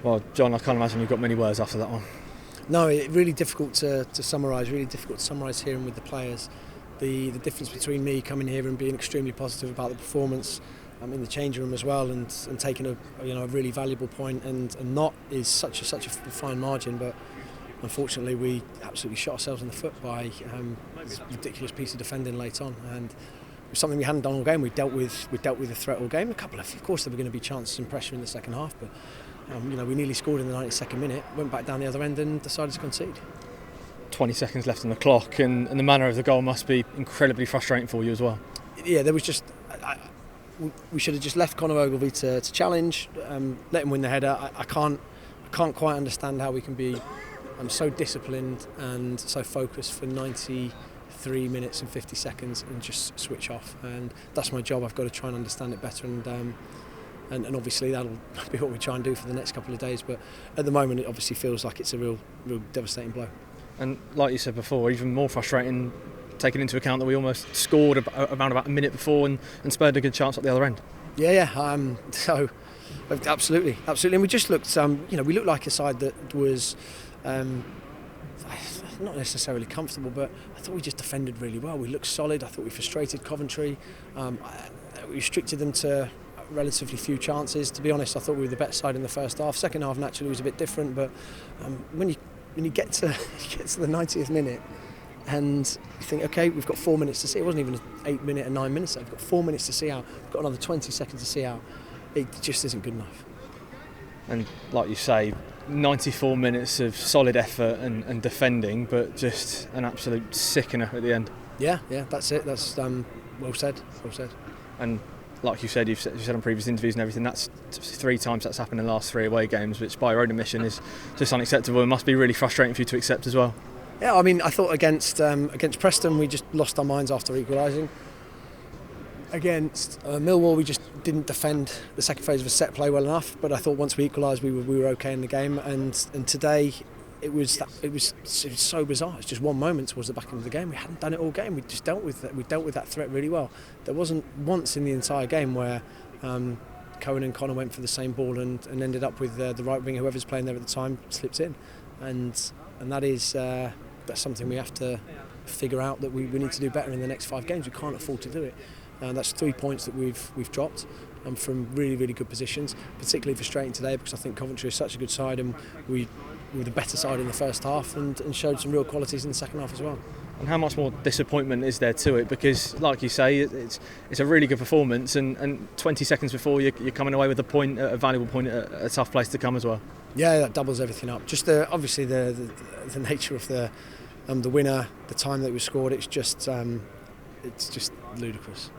Well, John, I can't imagine you've got many words after that one. No, really difficult to summarise. Really difficult to summarise hearing with the players. The difference between me coming here and being extremely positive about the performance in the changing room as well, and taking a really valuable point and not is such a fine margin, but unfortunately we absolutely shot ourselves in the foot by this ridiculous piece of defending late on, and it was something we hadn't done all game. We dealt with the threat all game. Of course there were going to be chances and pressure in the second half, but we nearly scored in the 92nd minute, went back down the other end and decided to concede. 20 seconds left on the clock, and the manner of the goal must be incredibly frustrating for you as well. Yeah, there was just we should have just left Conor Ogilvie to challenge, let him win the header. I can't quite understand how we can be so disciplined and so focused for 93 minutes and 50 seconds and just switch off. And that's my job. I've got to try and understand it better, and obviously that'll be what we try and do for the next couple of days. But at the moment, it obviously feels like it's a real devastating blow. And like you said before, even more frustrating, taking into account that we almost scored around about a minute before and spurred a good chance at the other end. So absolutely, and we just looked, we looked like a side that was not necessarily comfortable, but I thought we just defended really well. We looked solid. I thought we frustrated Coventry. We restricted them to relatively few chances. To be honest, I thought we were the better side in the first half. Second half naturally was a bit different, but when you get to the 90th minute and you think, okay, we've got 4 minutes to see. It wasn't even an 8 minute and 9 minutes. We've got 4 minutes to see out. We've got another 20 seconds to see out. It just isn't good enough. And like you say, 94 minutes of solid effort and defending, but just an absolute sickener at the end. Yeah, that's it. That's well said. And like you said, you've said on previous interviews and everything, that's 3 times that's happened in the last 3 away games, which by your own admission is just unacceptable. It must be really frustrating for you to accept as well. Yeah, I mean, I thought against Preston we just lost our minds after equalising. Against Millwall we just didn't defend the second phase of a set play well enough, but I thought once we equalised we were okay in the game, and today it was so bizarre. It's just one moment towards the back end of the game. We hadn't done it all game. We just dealt with that threat really well. There wasn't once in the entire game where Cohen and Connor went for the same ball and ended up with the right wing, whoever's playing there at the time, slipped in, and that's something we have to figure out, that we need to do better in the next 5 games. We can't afford to do it. And that's 3 points that we've dropped from really, really good positions, particularly frustrating today because I think Coventry is such a good side, and we were the better side in the first half and showed some real qualities in the second half as well. And how much more disappointment is there to it? Because, like you say, it's a really good performance, and 20 seconds before you're coming away with a valuable point at a tough place to come as well. Yeah, that doubles everything up. Just obviously the nature of the winner, the time that was scored. It's just ludicrous.